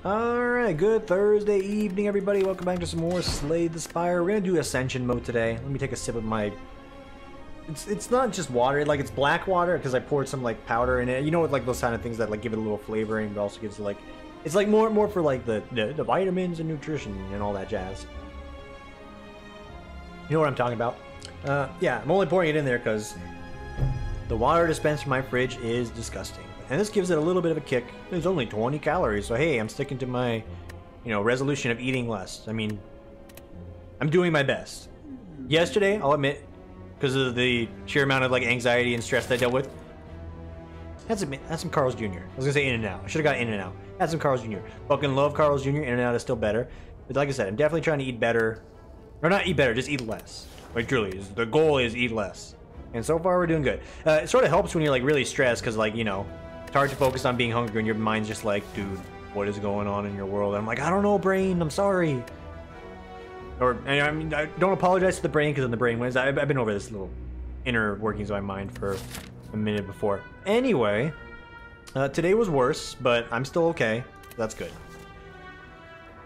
Alright, good Thursday evening, everybody. Welcome back to some more Slay the Spire. We're gonna do Ascension mode today. Let me take a sip of my... It's not just water, like it's black water because I poured some like powder in it. You know, with like those kind of things that like give it a little flavoring, but also gives it like... It's like more for like the vitamins and nutrition and all that jazz. You know what I'm talking about? Yeah, I'm only pouring it in there because the water dispensed from my fridge is disgusting. And this gives it a little bit of a kick. There's only 20 calories, so hey, I'm sticking to my, resolution of eating less. I mean, I'm doing my best. Yesterday, I'll admit, because of the sheer amount of like anxiety and stress that I dealt with, had some Carl's Jr. I was gonna say In-N-Out. I should have got In-N-Out. Had some Carl's Jr. Fucking love Carl's Jr. In-N-Out is still better. But like I said, I'm definitely trying to eat better. Or not eat better, just eat less. Like truly, the goal is eat less. And so far, we're doing good. It sort of helps when you're like really stressed, because like, it's hard to focus on being hungry when your mind's just like, dude, what is going on in your world? And I'm like, I don't know, brain, I'm sorry. Or, I mean, I don't apologize to the brain, because then the brain wins. I've been over this little inner workings of my mind for a minute before. Anyway, today was worse, but I'm still okay. That's good.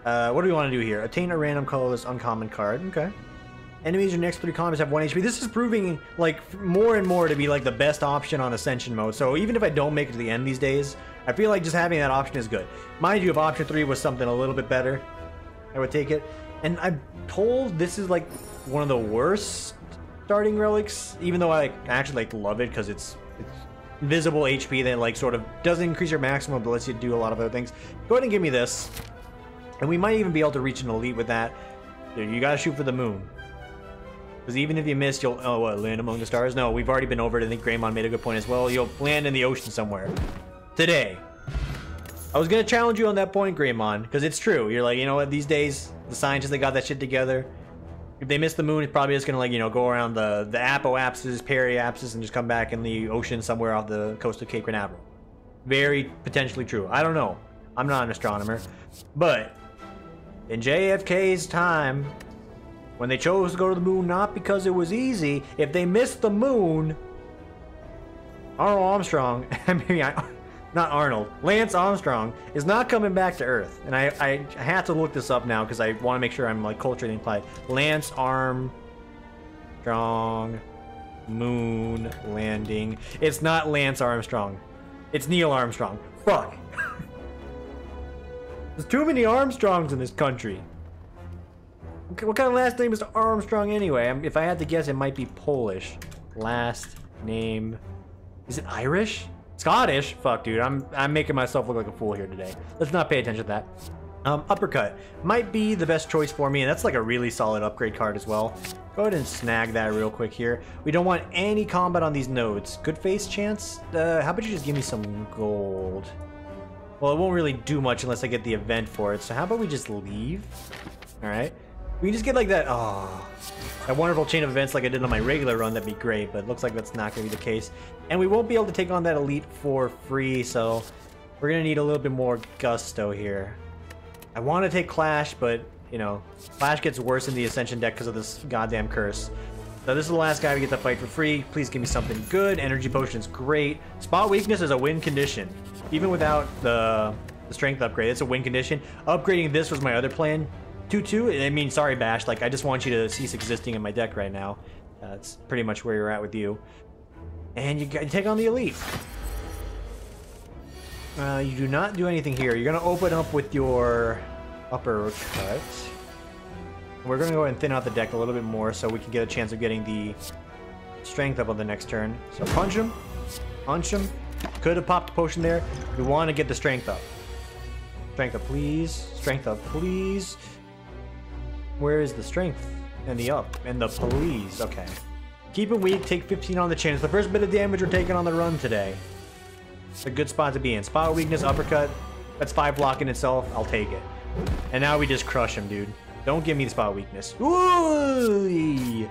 What do we want to do here? Attain a random colorless uncommon card. Okay. Enemies in your next 3 combats have 1 HP. This is proving, like, more and more to be, like, the best option on Ascension mode. So even if I don't make it to the end these days, I feel like just having that option is good. Mind you, if option 3 was something a little bit better, I would take it. And I'm told this is, like, one of the worst starting relics, even though I actually, like, love it because it's invisible HP that, like, sort of doesn't increase your maximum, but lets you do a lot of other things. Go ahead and give me this. And we might even be able to reach an elite with that. Dude, you gotta shoot for the moon. Because even if you miss, you'll... Oh, what? Land among the stars? No, we've already been over it. I think Greymon made a good point as well. You'll land in the ocean somewhere. Today. I was going to challenge you on that point, Greymon. Because it's true. You're like, you know what? These days, the scientists, they got that shit together. If they miss the moon, it's probably just going to, like, go around the apoapsis, periapsis, and just come back in the ocean somewhere off the coast of Cape Canaveral. Very potentially true. I don't know. I'm not an astronomer. But in JFK's time... when they chose to go to the moon, not because it was easy, if they missed the moon, Arnold Armstrong, not Arnold, Lance Armstrong is not coming back to Earth. And I had to look this up now because I want to make sure I'm like culturally implied. Lance Armstrong moon landing. It's not Lance Armstrong. It's Neil Armstrong. Fuck. There's too many Armstrongs in this country. What kind of last name is Armstrong anyway? If I had to guess, it might be Polish. Last name... Is it Irish? Scottish? Fuck, dude. I'm making myself look like a fool here today. Let's not pay attention to that. Uppercut. Might be the best choice for me, and that's like a really solid upgrade card as well. Go ahead and snag that real quick here. We don't want any combat on these nodes. Good face chance? How about you just give me some gold? Well, it won't really do much unless I get the event for it, so how about we just leave? Alright. We can just get like that, that wonderful chain of events like I did on my regular run. That'd be great, but it looks like that's not going to be the case. And we won't be able to take on that elite for free, so we're going to need a little bit more gusto here. I want to take Clash, but, Clash gets worse in the Ascension deck because of this goddamn curse. So this is the last guy we get to fight for free. Please give me something good. Energy Potion's great. Spot Weakness is a win condition. Even without the strength upgrade, it's a win condition. Upgrading this was my other plan. 2-2? I mean, sorry, Bash. Like, I just want you to cease existing in my deck right now. That's pretty much where you're at with you. And you take on the elite. You do not do anything here. You're going to open up with your uppercut. We're going to go ahead and thin out the deck a little bit more so we can get a chance of getting the strength up on the next turn. So punch him. Punch him. Could have popped a potion there. We want to get the strength up. Strength up, please. Strength up, please. Where is the strength and the up and the please? Okay. Keep him weak, take 15 on the chin. It's the first bit of damage we're taking on the run today. It's a good spot to be in. Spot weakness, uppercut. That's 5 block in itself. I'll take it. And now we just crush him, dude. Don't give me the spot weakness. Ooh!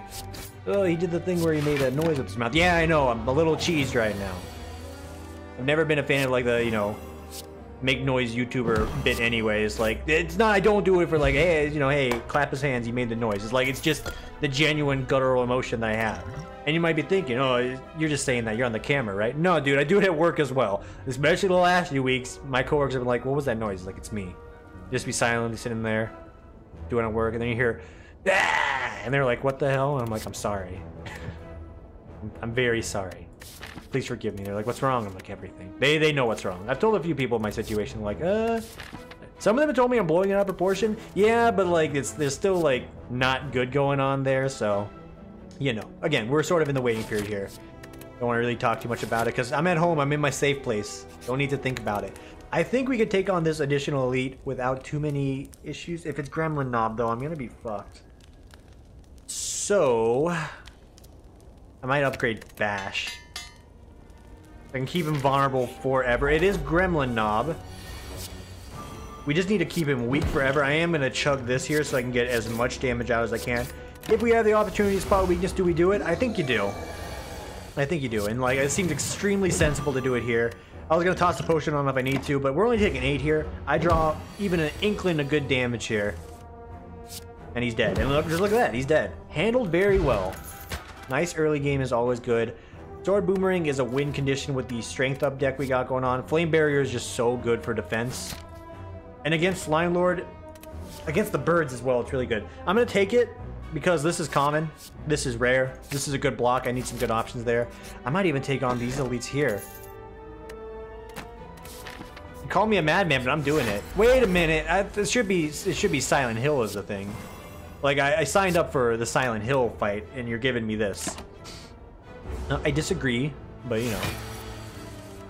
Oh, he did the thing where he made a noise with his mouth. Yeah, I know. I'm a little cheesed right now. I've never been a fan of like the, make noise YouTuber bit anyways. Like, it's not, I don't do it for like, hey, hey, clap his hands, he made the noise. It's like, it's just the genuine guttural emotion that I have. And you might be thinking, oh, you're just saying that, you're on the camera, right? No, dude, I do it at work as well. Especially the last few weeks, my coworkers have been like, what was that noise? It's like, it's me. Just be silently sitting there doing a work, and then you hear, ah! And they're like, what the hell? And I'm like, I'm sorry. I'm very sorry. Please forgive me. They're like, what's wrong? I'm like, everything. They know what's wrong. I've told a few people my situation, like, some of them have told me I'm blowing it out of proportion. Yeah, but like, there's still like not good going on there. So, you know, again, we're sort of in the waiting period here. Don't want to really talk too much about it because I'm at home. I'm in my safe place. Don't need to think about it. I think we could take on this additional elite without too many issues. If it's Gremlin Knob, though, I'm going to be fucked. So, I might upgrade Bash. I can keep him vulnerable forever. It is Gremlin Knob. We just need to keep him weak forever. I am going to chug this here so I can get as much damage out as I can. If we have the opportunity to spot weakness, do we do it? I think you do. I think you do. And like, it seems extremely sensible to do it here. I was going to toss the potion on if I need to, but we're only taking 8 here. I draw even an inkling of good damage here. And he's dead. And look, just look at that. He's dead. Handled very well. Nice early game is always good. Sword Boomerang is a win condition with the strength up deck we got going on. Flame Barrier is just so good for defense. And against Slime Lord, against the birds as well, it's really good. I'm going to take it because this is common. This is rare. This is a good block. I need some good options there. I might even take on these elites here. You call me a madman, but I'm doing it. Wait a minute. It should be Silent Hill is the thing. Like, I signed up for the Silent Hill fight, and you're giving me this. I disagree, but you know,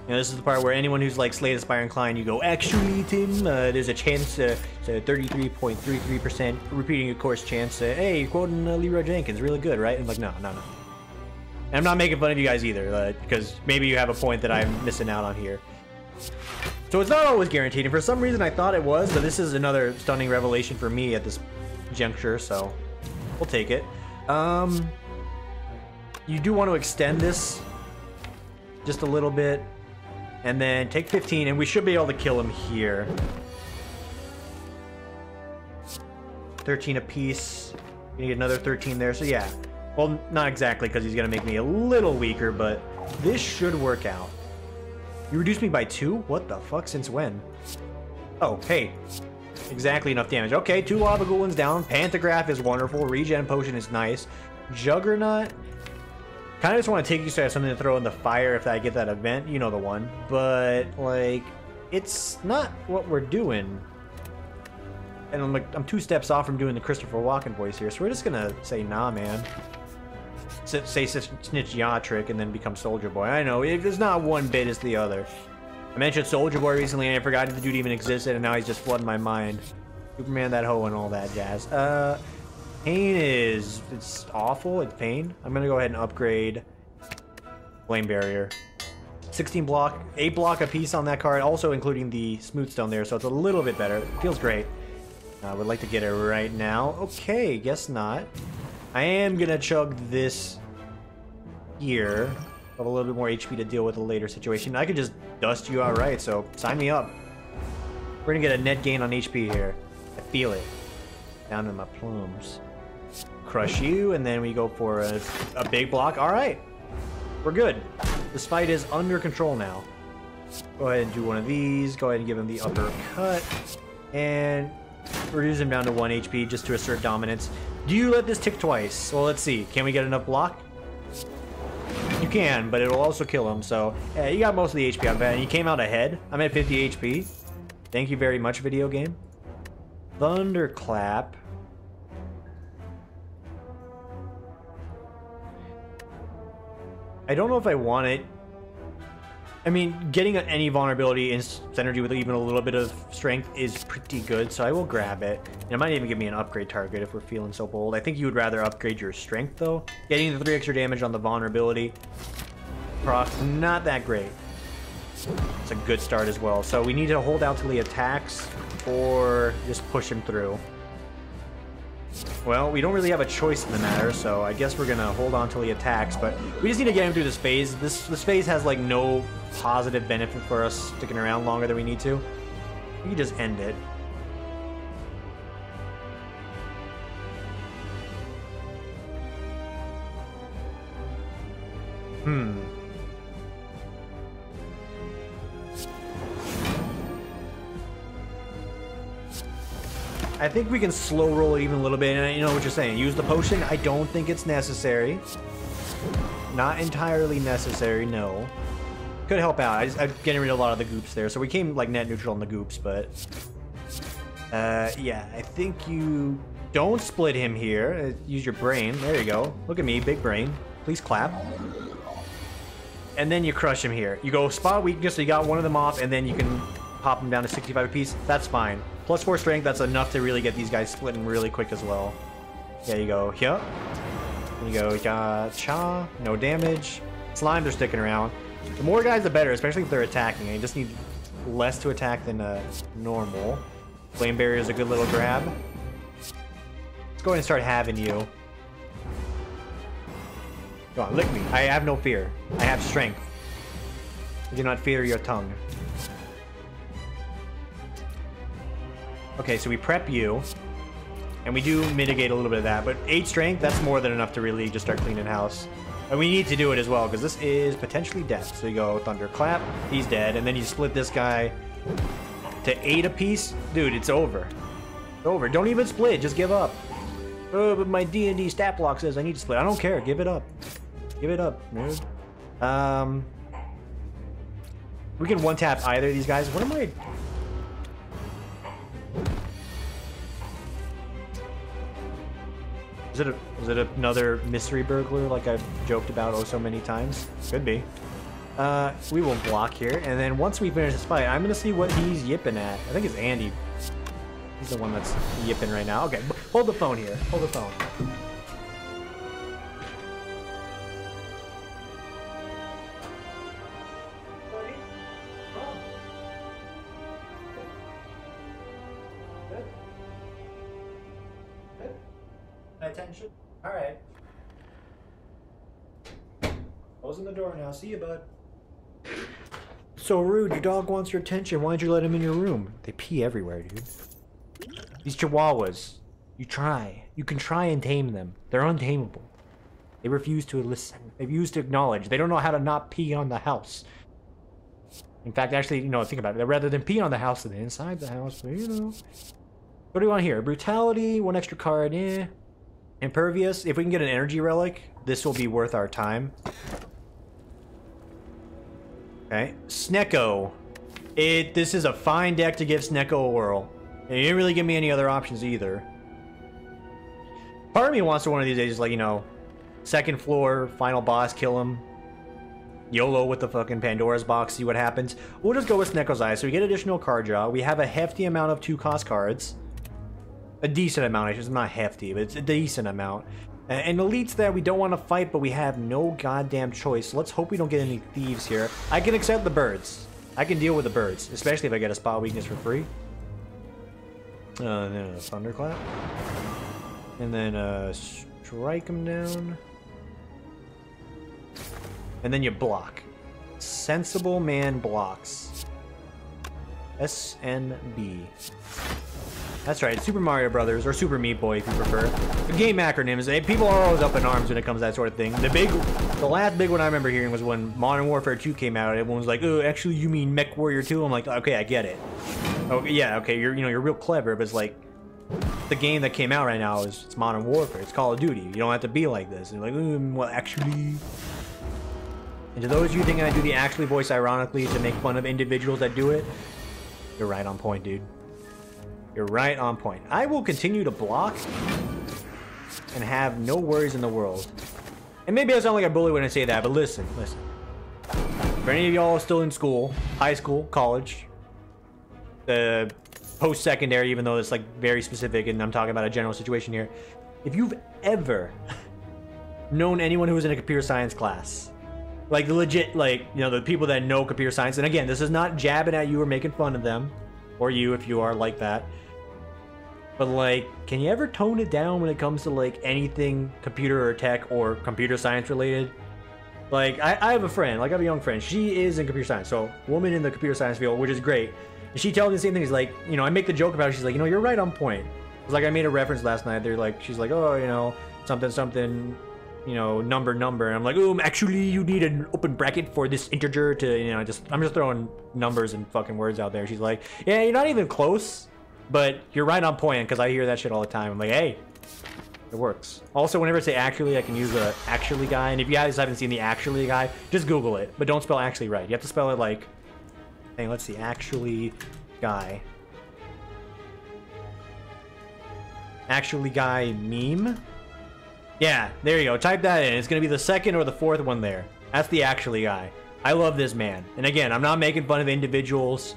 this is the part where anyone who's like Slay the Spire inclined, you go, actually, Tim, there's a chance, it's a 33.33% repeating a course chance. Hey, you're quoting Leroy Jenkins, really good, right? And I'm like, no. And I'm not making fun of you guys either, because maybe you have a point that I'm missing out on here. So it's not always guaranteed, and for some reason I thought it was, but this is another stunning revelation for me at this juncture, so we'll take it. You do want to extend this just a little bit, and then take 15, and we should be able to kill him here. 13 apiece. You get another 13 there, so yeah. Well, not exactly, because he's going to make me a little weaker, but this should work out. You reduced me by 2? What the fuck? Since when? Oh, hey. Exactly enough damage. Okay, 2 Lava Golems down. Pantograph is wonderful. Regen Potion is nice. Juggernaut. Kind of just want to take you so I have something to throw in the fire if I get that event. You know the one. But, like, it's not what we're doing. And I'm like, I'm 2 steps off from doing the Christopher Walken voice here. So we're just going to say, nah, man. Say Snitch Yaw trick and then become Soldier Boy. I know, it's not one bit as the other. I mentioned Soldier Boy recently and I forgot the dude even existed, and now he's just flooding my mind. Superman, that hoe, and all that jazz. Pain is... it's awful. It's pain. I'm going to go ahead and upgrade Flame Barrier. 16 block, 8 block a piece on that card, also including the Smooth Stone there, so it's a little bit better. It feels great. I would like to get it right now. Okay, guess not. I am going to chug this here. Have a little bit more HP to deal with a later situation. I could just dust you outright, so sign me up. We're going to get a net gain on HP here. I feel it. Down in my plumes. Crush you, and then we go for a big block. All right. We're good. This fight is under control now. Go ahead and do one of these. Go ahead and give him the uppercut. And reduce him down to 1 HP just to assert dominance. Do you let this tick twice? Well, let's see. Can we get enough block? You can, but it'll also kill him. So, yeah, you got most of the HP on that. And you came out ahead. I'm at 50 HP. Thank you very much, video game. Thunderclap. I don't know if I want it. I mean, getting any vulnerability in synergy with even a little bit of strength is pretty good, so I will grab it. And it might even give me an upgrade target if we're feeling so bold. I think you would rather upgrade your strength, though. Getting the 3 extra damage on the vulnerability proc, not that great. It's a good start as well. So we need to hold out till he attacks or just push him through. Well, we don't really have a choice in the matter, so I guess we're gonna hold on till he attacks, but we just need to get him through this phase. This phase has like no positive benefit for us sticking around longer than we need to. We can just end it. I think we can slow roll it even a little bit. And you know what you're saying. Use the potion. I don't think it's necessary. Not entirely necessary, no. Could help out. I'm getting rid of a lot of the goops there. So we came like net neutral on the goops, but... yeah, I think you don't split him here. Use your brain. There you go. Look at me, big brain. Please clap. And then you crush him here. You go spot weakness, so you got one of them off, and then you can pop them down to 65 apiece. That's fine. Plus 4 strength, that's enough to really get these guys splitting really quick as well. There you go. Here. There you go. Cha. No damage. Slimes are sticking around. The more guys, the better, especially if they're attacking. You just need less to attack than normal. Flame barrier is a good little grab. Let's go ahead and start having you. Go on, lick me. I have no fear. I have strength. I do not fear your tongue. Okay, so we prep you. And we do mitigate a little bit of that. But 8 strength, that's more than enough to really just start cleaning house. And we need to do it as well, because this is potentially death. So you go Thunderclap, he's dead. And then you split this guy to 8 apiece. Dude, it's over. It's over. Don't even split. Just give up. Oh, but my D&D stat block says I need to split. I don't care. Give it up. Give it up, dude. We can one-tap either of these guys. What am I... Is it another mystery burglar like I've joked about oh so many times? Could be. We will block here, and then once we finish this fight, I'm gonna see what he's yipping at. I think it's Andy. He's the one that's yipping right now. Okay, hold the phone here. Hold the phone. Attention. All right. Closing the door now. See you, bud. So rude. Your dog wants your attention. Why'd you let him in your room? They pee everywhere, dude. These chihuahuas. You can try and tame them. They're untamable. They refuse to listen. They refuse to acknowledge. They don't know how to not pee on the house. In fact, actually, you know, think about it. Rather than pee on the house than inside the house, you know. What do you want here? Brutality, 1 extra card, eh. Impervious. If we can get an energy relic, this will be worth our time. Okay. Snecko. This is a fine deck to give Snecko a whirl. And you didn't really give me any other options either. Part of me wants to one of these days, like, you know, second floor, final boss, kill him. YOLO with the fucking Pandora's box, see what happens. We'll just go with Snecko's Eye. So we get additional card draw. We have a hefty amount of 2-cost cards. A decent amount, it's not hefty, but it's a decent amount. And elites that we don't want to fight, but we have no goddamn choice. So let's hope we don't get any thieves here. I can accept the birds. I can deal with the birds, especially if I get a spot weakness for free. Then a Thunderclap. And then strike them down. And then you block. Sensible man blocks. SNB. That's right, Super Mario Brothers, or Super Meat Boy if you prefer. The game acronyms, people are always up in arms when it comes to that sort of thing. The last big one I remember hearing was when Modern Warfare 2 came out. Everyone was like, "Oh, actually, you mean Mech Warrior 2?" I'm like, "Okay, I get it." Okay, yeah, okay, you're real clever, but it's like the game that came out right now it's Modern Warfare. It's Call of Duty. You don't have to be like this. And you're like, well, actually. And to those of you thinking I do the actually voice ironically to make fun of individuals that do it, you're right on point, dude. You're right on point. I will continue to block and have no worries in the world. And maybe I sound like a bully when I say that, but listen. For any of y'all still in school, high school, college, post-secondary, even though it's like very specific and I'm talking about a general situation here. If you've ever known anyone who was in a computer science class, like the legit, like, you know, the people that know computer science, and again, this is not jabbing at you or making fun of them, or you if you are like that. But like, can you ever tone it down when it comes to like anything computer or tech or computer science related? Like, I have a friend, like I have a young friend, she is in computer science, so woman in the computer science field, which is great. And she tells me the same thing, she's like, you know, I make the joke about it, she's like, you know, you're right on point. It's like I made a reference last night, they're like, she's like, oh, you know, something, you know, number, and I'm like, actually you need an open bracket for this integer to, you know, I'm just throwing numbers and fucking words out there. She's like, yeah, you're not even close. But you're right on point, because I hear that shit all the time. I'm like, hey, it works. Also, whenever I say actually, I can use the actually guy. And if you guys haven't seen the actually guy, just Google it. But don't spell actually right. You have to spell it like, hey, let's see, actually guy. Actually guy meme. Yeah, there you go. Type that in. It's going to be the second or the fourth one there. That's the actually guy. I love this man. And again, I'm not making fun of individuals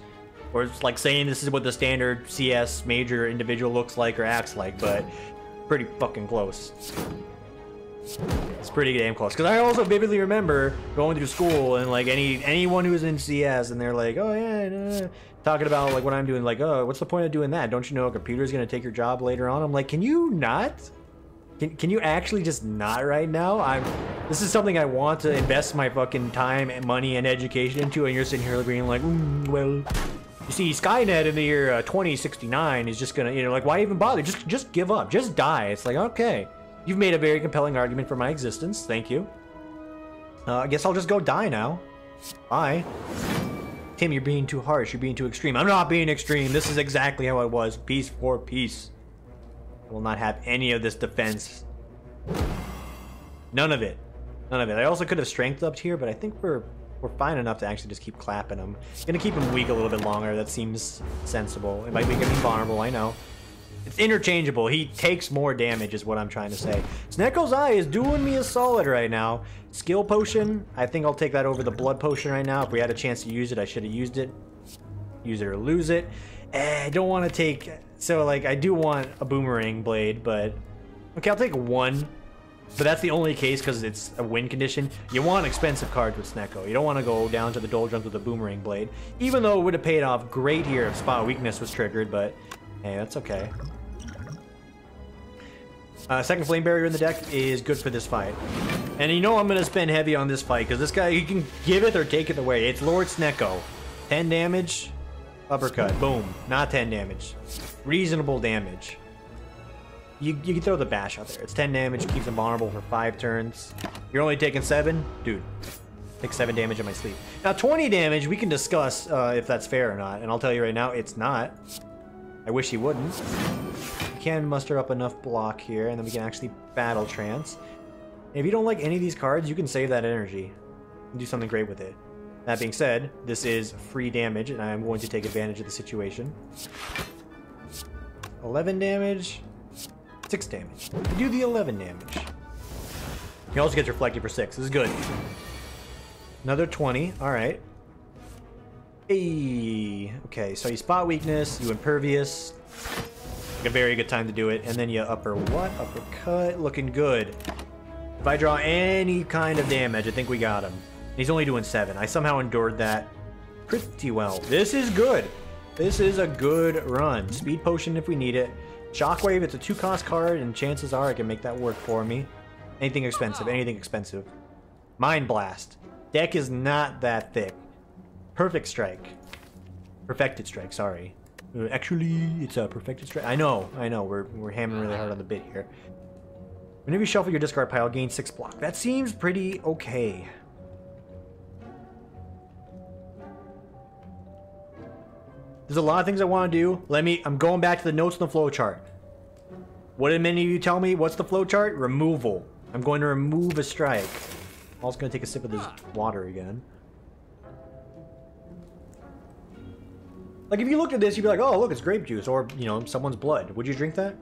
or it's like saying this is what the standard CS major individual looks like or acts like, but pretty fucking close. It's pretty damn close. Because I also vividly remember going through school and like anyone who's in CS and they're like, oh yeah, talking about like what I'm doing, like, oh, what's the point of doing that? Don't you know a computer's going to take your job later on? I'm like, can you not? Can you actually just not right now? This is something I want to invest my fucking time and money and education into, and you're sitting here being like, well, you see, Skynet in the year 2069 is just gonna, you know, like, why even bother? Just give up, just die. It's like, okay, you've made a very compelling argument for my existence. Thank you. I guess I'll just go die now. Bye. Tim, you're being too harsh. You're being too extreme. I'm not being extreme. This is exactly how I was. Peace for peace. Will not have any of this defense. None of it. None of it. I also could have strength upped here, but I think we're fine enough to actually just keep clapping him. Gonna keep him weak a little bit longer. That seems sensible. It might make him vulnerable, I know. It's interchangeable. He takes more damage is what I'm trying to say. Snecko's Eye is doing me a solid right now. Skill potion. I think I'll take that over the blood potion right now. If we had a chance to use it, I should have used it. Use it or lose it. I don't want to take... So, like, I do want a boomerang blade, but... Okay, I'll take one. But that's the only case because it's a win condition. You want expensive cards with Snecko. You don't want to go down to the doldrums with a boomerang blade. Even though it would have paid off great here if spot weakness was triggered, but... Hey, that's okay. Second flame barrier in the deck is good for this fight. And you know I'm going to spend heavy on this fight because this guy, he can give it or take it away. It's Lord Snecko. 10 damage... Uppercut. Boom. Not 10 damage. Reasonable damage. You can throw the bash out there. It's 10 damage. Keeps him vulnerable for 5 turns. You're only taking 7? Dude. Take 7 damage in my sleep. Now 20 damage, we can discuss if that's fair or not. And I'll tell you right now, it's not. I wish he wouldn't. We can muster up enough block here, and then we can actually battle trance. And if you don't like any of these cards, you can save that energy. And do something great with it. That being said, this is free damage, and I am going to take advantage of the situation. 11 damage, 6 damage. We do the 11 damage. He also gets reflected for 6. This is good. Another 20. All right. Hey. Okay, so you spot weakness, you impervious. Like a very good time to do it, and then you upper what? Uppercut. Looking good. If I draw any kind of damage, I think we got him. He's only doing 7. I somehow endured that pretty well. This is good. This is a good run. Speed potion if we need it. Shockwave, it's a 2-cost card, and chances are I can make that work for me. Anything expensive, anything expensive. Mind Blast. Deck is not that thick. Perfect Strike. Perfected Strike, sorry. Actually, it's a Perfected Strike. I know. We're hammering really hard on the bit here. Whenever you shuffle your discard pile, gain 6 block. That seems pretty okay. There's a lot of things I want to do. I'm going back to the notes in the flowchart. What did many of you tell me? What's the flowchart? Removal. I'm going to remove a strike. I'm also going to take a sip of this water again. Like, if you looked at this, you'd be like, oh, look, it's grape juice. Or, you know, someone's blood. Would you drink that?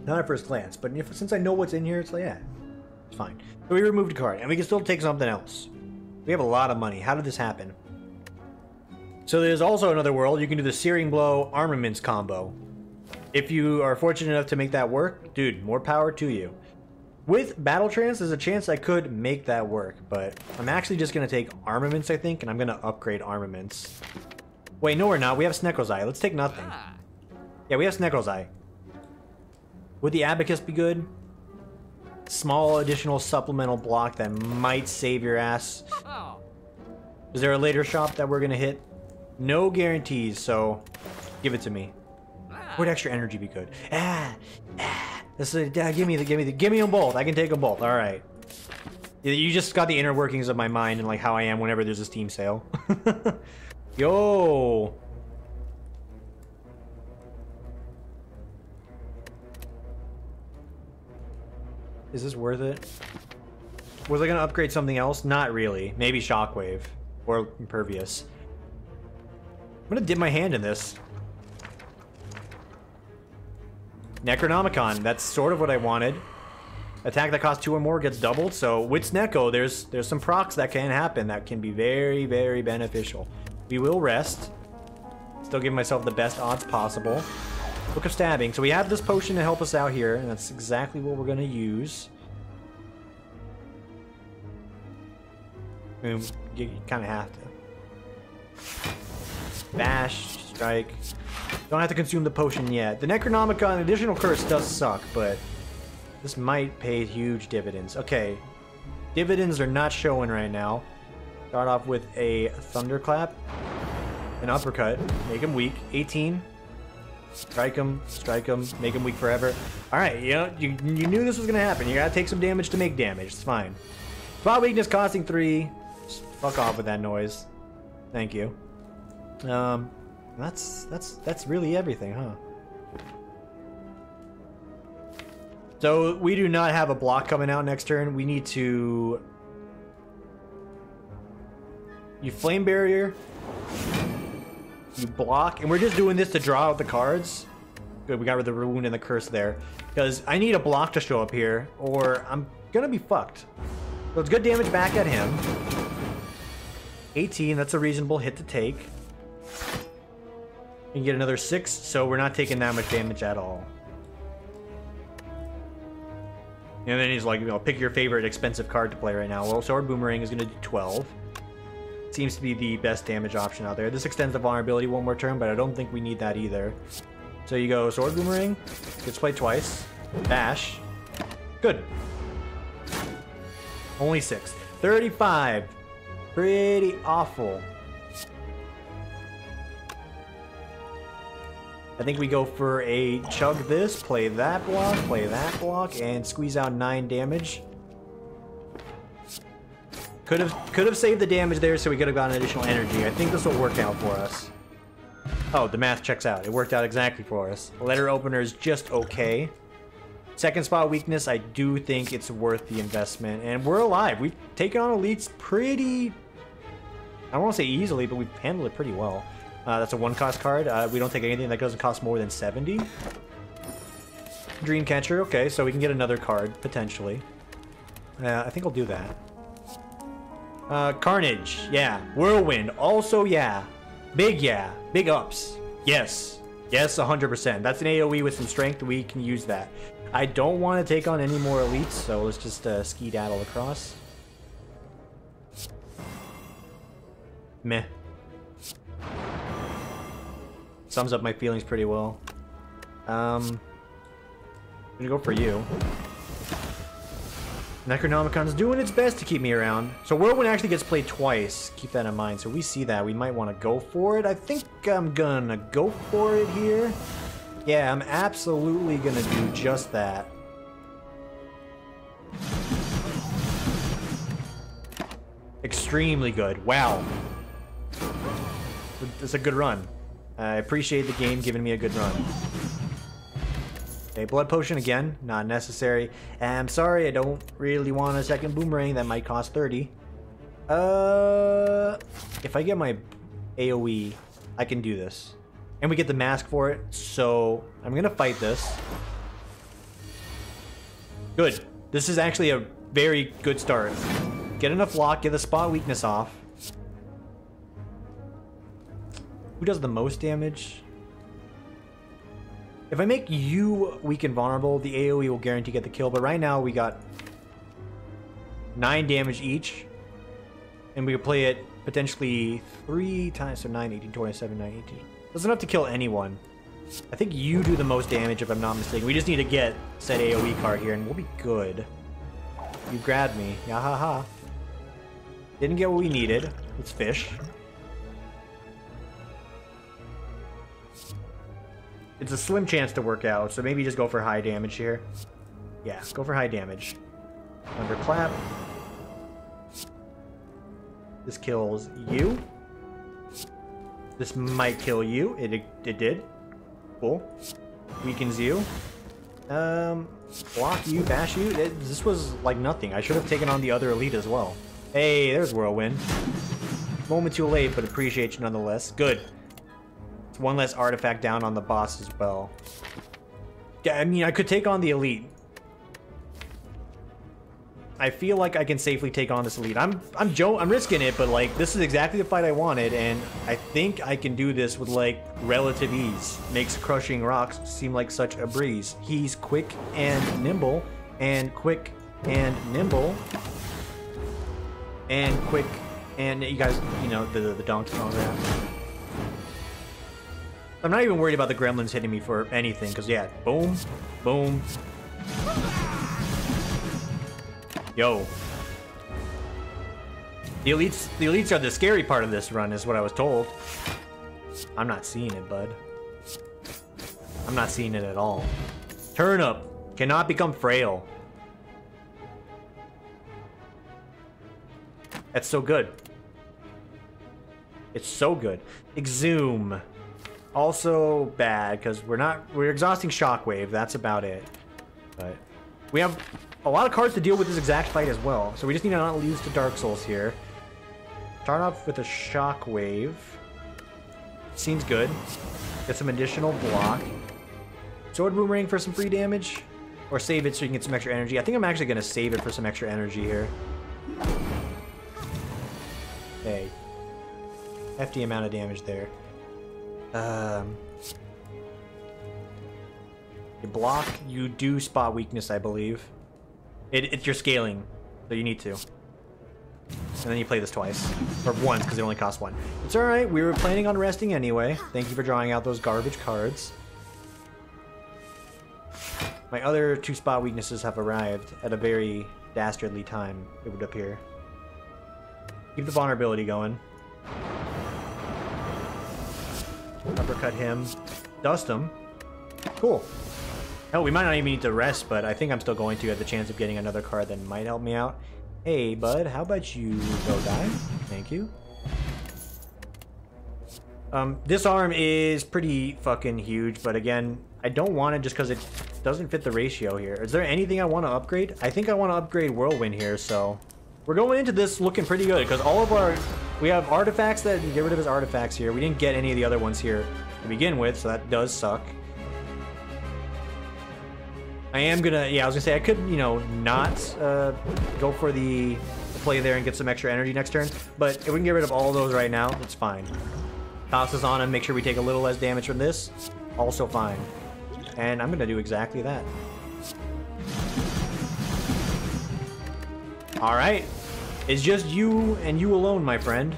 Not at first glance. But since I know what's in here, it's like, yeah, it's fine. So we removed a card. And we can still take something else. We have a lot of money. How did this happen? So there's also another world. You can do the Searing Blow Armaments combo. If you are fortunate enough to make that work, dude, more power to you. With Battle Trance, there's a chance I could make that work, but I'm actually just going to take Armaments, I think, and I'm going to upgrade Armaments. Wait, no we're not. We have Snecko's Eye. Let's take nothing. Yeah, we have Snecko's Eye. Would the Abacus be good? Small additional supplemental block that might save your ass. Is there a later shop that we're going to hit? No guarantees, so give it to me. Would extra energy be good? Give me them both. I can take them both. All right. You just got the inner workings of my mind and like how I am whenever there's a Steam sale. Yo. Is this worth it? Was I gonna upgrade something else? Not really. Maybe Shockwave or Impervious. I'm gonna dip my hand in this. Necronomicon, that's sort of what I wanted. Attack that costs 2 or more gets doubled, so with Snecko, there's some procs that can happen that can be very, very beneficial. We will rest. Still give myself the best odds possible. Book of Stabbing. So we have this potion to help us out here, and that's exactly what we're going to use. You kind of have to. Bash, strike. Don't have to consume the potion yet. The Necronomicon additional curse does suck, but this might pay huge dividends. Okay, dividends are not showing right now. Start off with a Thunderclap, an Uppercut, make him weak. 18. Strike him, make him weak forever. Alright, you know, you knew this was going to happen. You gotta take some damage to make damage. It's fine. Spot weakness costing 3. Just fuck off with that noise. Thank you. That's really everything, huh? So we do not have a block coming out next turn. We need to... You Flame Barrier. You block. And we're just doing this to draw out the cards. Good, we got rid of the Wound and the Curse there. Because I need a block to show up here, or I'm gonna be fucked. So it's good damage back at him. 18, that's a reasonable hit to take. And get another 6, so we're not taking that much damage at all. And then he's like, you know, pick your favorite expensive card to play right now. Well, Sword Boomerang is going to do 12. Seems to be the best damage option out there. This extends the vulnerability one more turn, but I don't think we need that either. So you go Sword Boomerang, gets played twice. Bash. Good. Only 6. 35. Pretty awful. I think we go for a chug this, play that block, and squeeze out 9 damage. Could have saved the damage there, so we could have gotten additional energy. I think this will work out for us. Oh, the math checks out. It worked out exactly for us. Letter opener is just okay. Second spot weakness, I do think it's worth the investment. And we're alive. We've taken on elites pretty... I don't want to say easily, but we've handled it pretty well. That's a 1-cost card. We don't take anything that doesn't cost more than 70. Dreamcatcher, okay, so we can get another card, potentially. I think I'll do that. Carnage, yeah. Whirlwind, also yeah. Big ups. Yes. Yes, 100%. That's an AoE with some strength. We can use that. I don't want to take on any more elites, so let's just ski-daddle across. Meh. Sums up my feelings pretty well. I'm gonna go for you. Necronomicon's doing its best to keep me around. So Whirlwind actually gets played twice. Keep that in mind. So we see that. We might want to go for it. I think I'm gonna go for it here. Yeah, I'm absolutely gonna do just that. Extremely good. Wow. It's a good run. I appreciate the game giving me a good run. Okay, Blood Potion again. Not necessary. And I'm sorry, I don't really want a second Boomerang. That might cost 30. If I get my AoE, I can do this. And we get the mask for it, so I'm gonna fight this. Good. This is actually a very good start. Get enough lock, get the spot weakness off. Who does the most damage? If I make you weak and vulnerable, the AoE will guarantee get the kill, but right now we got 9 damage each. And we could play it potentially 3 times, so 9, 18, 27, 9, 18. That's enough to kill anyone. I think you do the most damage if I'm not mistaken. We just need to get said AoE card here and we'll be good. You grabbed me. Yahaha. Didn't get what we needed. Let's fish. It's a slim chance to work out, so maybe just go for high damage here. Yeah, go for high damage. Thunderclap. This kills you. This might kill you. It did. Cool. Weakens you. Block you, bash you. This was like nothing. I should have taken on the other elite as well. Hey, there's Whirlwind. Moment too late, but appreciate you nonetheless. Good. It's one less artifact down on the boss as well. Yeah, I mean, I could take on the elite. I feel like I can safely take on this elite. I'm risking it, but like this is exactly the fight I wanted, and I think I can do this with like relative ease. Makes crushing rocks seem like such a breeze. He's quick and nimble, and quick and nimble, and quick, and you guys, you know, the donks and all that. I'm not even worried about the gremlins hitting me for anything, because yeah, boom, boom. Yo. The elites are the scary part of this run, is what I was told. I'm not seeing it, bud. I'm not seeing it at all. Turnip cannot become frail. That's so good. It's so good. Exhume. Also bad, because we're exhausting Shockwave. That's about it. But we have a lot of cards to deal with this exact fight as well, so we just need to not lose to Dark Souls here. Start off with a Shockwave. Seems good. Get some additional block. Sword Boomerang for some free damage, or save it so you can get some extra energy. I think I'm actually going to save it for some extra energy here. Hey. Hefty amount of damage there. You block, you do spot weakness, I believe. It's your scaling, so you need to. And then you play this twice. Or once, because it only costs one. It's alright, we were planning on resting anyway. Thank you for drawing out those garbage cards. My other two spot weaknesses have arrived at a very dastardly time, it would appear. Keep the vulnerability going. Uppercut him. Dust him. Cool. Hell, we might not even need to rest, but I think I'm still going to have the chance of getting another card that might help me out. Hey, bud, how about you go die? Thank you. This arm is pretty fucking huge, but again, I don't want it just because it doesn't fit the ratio here. Is there anything I want to upgrade? I think I want to upgrade Whirlwind here, so we're going into this looking pretty good because all of our... We have artifacts that get rid of his artifacts here. We didn't get any of the other ones here to begin with, so that does suck. I am gonna, yeah, I was gonna say I could, you know, not go for the play there and get some extra energy next turn, but if we can get rid of all of those right now, it's fine. Toss us on and make sure we take a little less damage from this, also fine. And I'm gonna do exactly that. Alright, it's just you and you alone, my friend.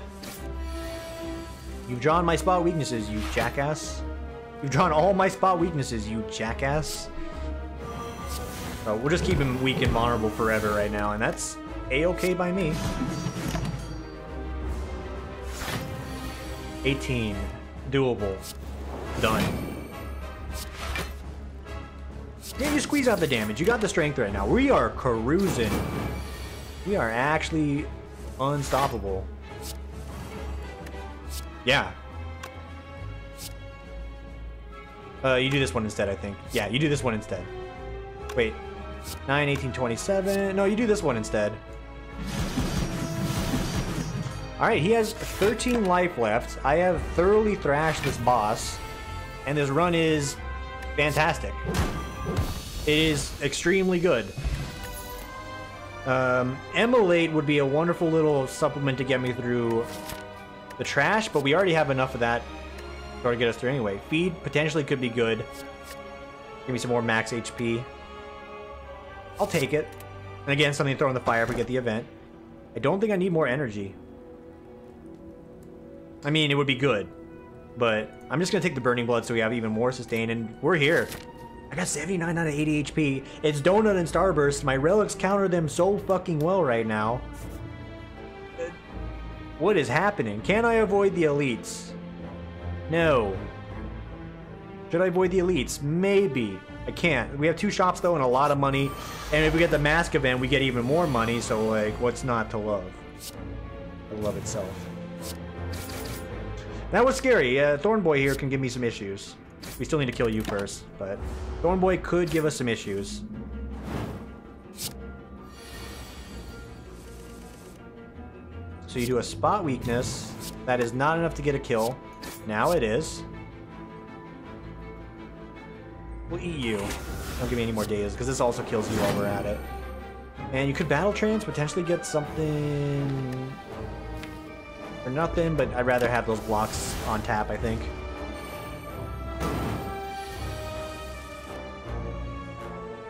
You've drawn my spot weaknesses, you jackass. You've drawn all my spot weaknesses, you jackass. So we'll just keep him weak and vulnerable forever right now, and that's a-okay by me. 18. Doable. Done. Yeah, you squeeze out the damage. You got the strength right now. We are cruising. We are actually unstoppable. Yeah. You do this one instead, I think. Yeah, you do this one instead. Wait. 9, 18, 27. No, you do this one instead. Alright, he has 13 life left. I have thoroughly thrashed this boss, and this run is fantastic. It is extremely good. Emulate would be a wonderful little supplement to get me through the trash, but we already have enough of that to get us through anyway. Feed potentially could be good. Give me some more max HP. I'll take it. And again, something to throw in the fire if we get the event. I don't think I need more energy. I mean, it would be good. But I'm just going to take the Burning Blood so we have even more sustain. And we're here. I got 79 out of 80 HP. It's Donut and Starburst. My relics counter them so fucking well right now. What is happening? Can I avoid the elites? No. Should I avoid the elites? Maybe. I can't. We have 2 shops though and a lot of money. And if we get the mask event, we get even more money. So like, what's not to love? The love itself. That was scary. Thorn Boy here can give me some issues. We still need to kill you first, but Thorn Boy could give us some issues. So you do a spot weakness. That is not enough to get a kill. Now it is. We'll eat you. Don't give me any more days, because this also kills you while we're at it. And you could Battle Trance, potentially get something for nothing, but I'd rather have those blocks on tap, I think.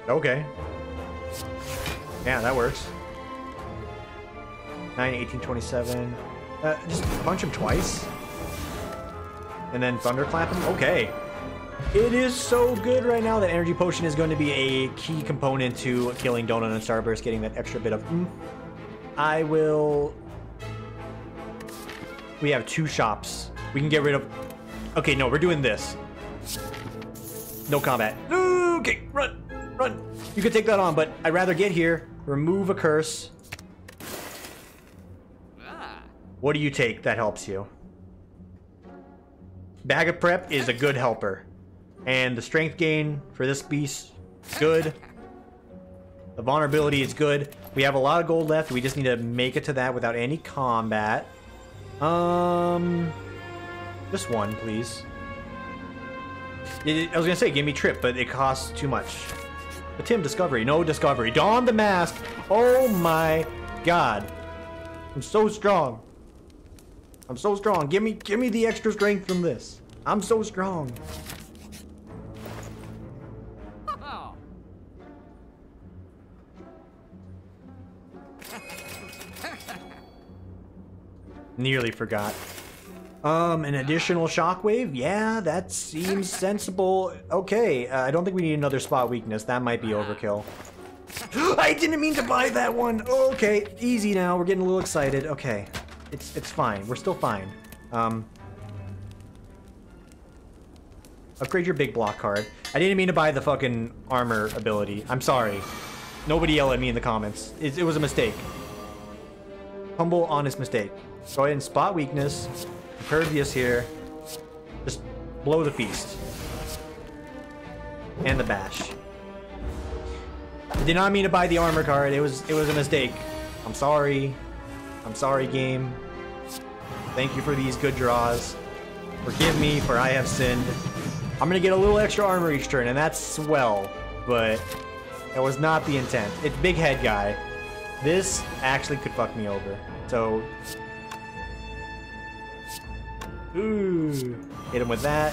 Okay. Yeah, that works. 9, 18, 27. Just punch him twice. And then Thunderclap him? Okay. It is so good right now that Energy Potion is going to be a key component to killing Donut and Starburst, getting that extra bit of I will... We have 2 shops. We can get rid of... Okay, no, we're doing this. No combat. Okay, run! Run! You can take that on, but I'd rather get here, remove a curse. What do you take that helps you? Bag of Prep is a good helper. And the strength gain for this beast, good. The vulnerability is good. We have a lot of gold left. We just need to make it to that without any combat. Just one, please. I was gonna say, give me Trip, but it costs too much. But Tim, Discovery. No Discovery. Don the Mask. Oh my god. I'm so strong. I'm so strong. Give me the extra strength from this. I'm so strong. Nearly forgot. An additional shockwave? Yeah, that seems sensible. Okay, I don't think we need another spot weakness. That might be overkill. I didn't mean to buy that one. Okay, easy now. We're getting a little excited. Okay, it's fine. We're still fine. Upgrade your big block card. I didn't mean to buy the fucking armor ability. I'm sorry. Nobody yell at me in the comments. It was a mistake. Humble, honest mistake. Go ahead and spot weakness. Impervious here. Just blow the feast. And the bash. I did not mean to buy the armor card. It was a mistake. I'm sorry. I'm sorry, game. Thank you for these good draws. Forgive me, for I have sinned. I'm gonna get a little extra armor each turn, and that's swell, but that was not the intent. It's big head guy. This actually could fuck me over. So, ooh, hit him with that.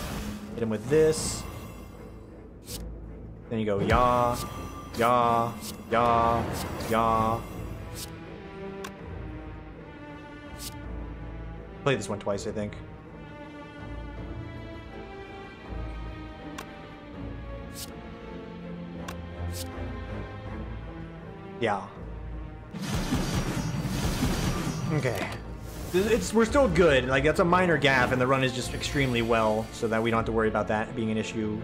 Hit him with this. Then you go yaw, yaw, yaw, yaw. Play this one twice, I think. Yeah. Okay. We're still good. Like, that's a minor gap, and the run is just extremely well, so that we don't have to worry about that being an issue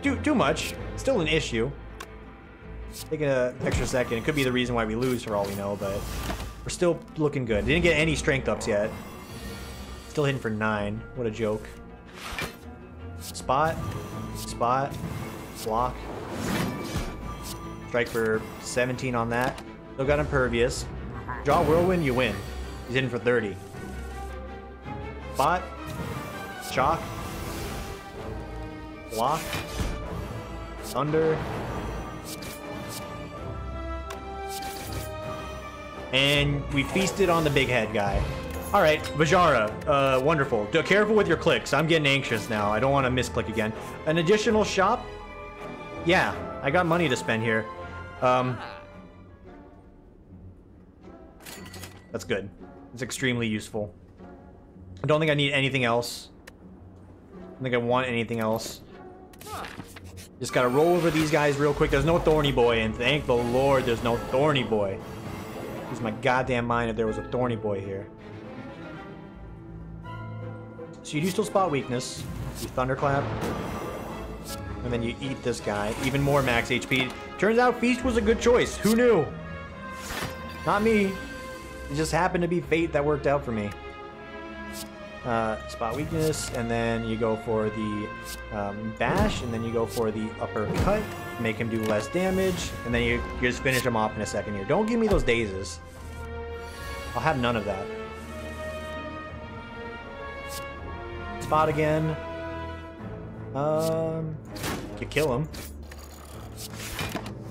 too much. Still an issue. Taking an extra second. It could be the reason why we lose, for all we know, but we're still looking good. Didn't get any strength ups yet. Still hitting for 9. What a joke. Spot. Spot. Block. Strike for 17 on that. Still got Impervious. Draw Whirlwind, you win. He's hitting for 30. Spot. Shock. Block. Thunder. And we feasted on the big head guy. Alright, Vajara. Wonderful. Careful with your clicks. I'm getting anxious now. I don't want to misclick again. An additional shop? Yeah, I got money to spend here. That's good. It's extremely useful. I don't think I need anything else. I don't think I want anything else. Just gotta roll over these guys real quick. There's no Thorny Boy, and thank the Lord there's no Thorny Boy. Lose my goddamn mind if there was a Thorny Boy here. So you do still spot weakness. You Thunderclap. And then you eat this guy. Even more max HP. Turns out Feast was a good choice. Who knew? Not me. It just happened to be fate that worked out for me. spot weakness, and then you go for the bash, and then you go for the uppercut, make him do less damage, and then you just finish him off in a second here. Don't give me those dazes. I'll have none of that. Spot again. You kill him.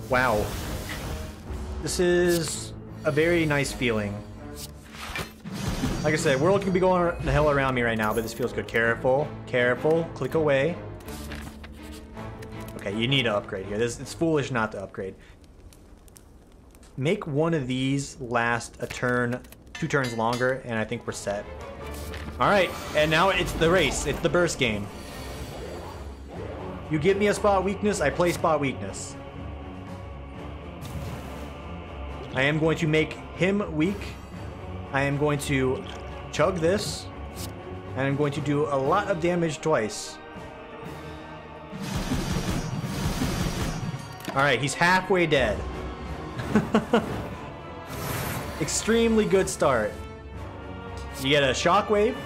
Wow. This is a very nice feeling. Like I said, world can be going the hell around me right now, but this feels good. Careful, careful, click away. Okay, you need to upgrade here. It's foolish not to upgrade. Make one of these last a turn, 2 turns longer, and I think we're set. Alright, and now it's the race. It's the burst game. You give me a spot weakness, I play spot weakness. I am going to make him weak. I am going to chug this, and I'm going to do a lot of damage twice. Alright, he's halfway dead. Extremely good start. You get a shockwave,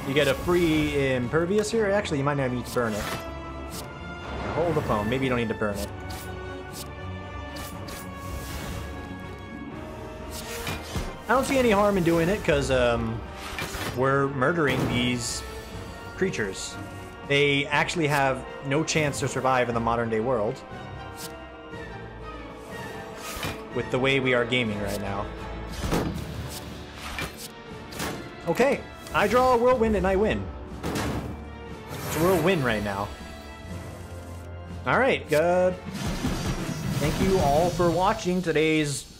you get a free impervious here. Actually, you might not need to burn it. Hold the phone, maybe you don't need to burn it. I don't see any harm in doing it, because we're murdering these creatures. They actually have no chance to survive in the modern day world with the way we are gaming right now. Okay, I draw a whirlwind and I win. It's a whirlwind right now. Alright, thank you all for watching today's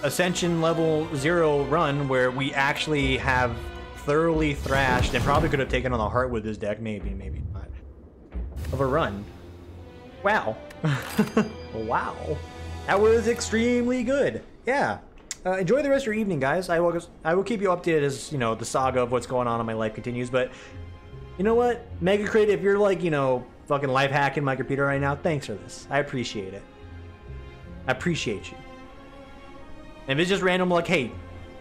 Ascension level 0 run, where we actually have thoroughly thrashed and probably could have taken on the heart with this deck, maybe not, of a run. Wow. Wow. That was extremely good. Yeah. Enjoy the rest of your evening, guys. I will keep you updated as, you know, the saga of what's going on in my life continues, but you know what? MegaCrit, if you're like, you know, fucking life hacking my computer right now, thanks for this. I appreciate it. I appreciate you. And if it's just random, like, hey,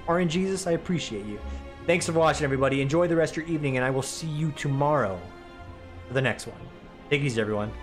RNGesus, I appreciate you. Thanks for watching, everybody. Enjoy the rest of your evening, and I will see you tomorrow for the next one. Take it easy, everyone.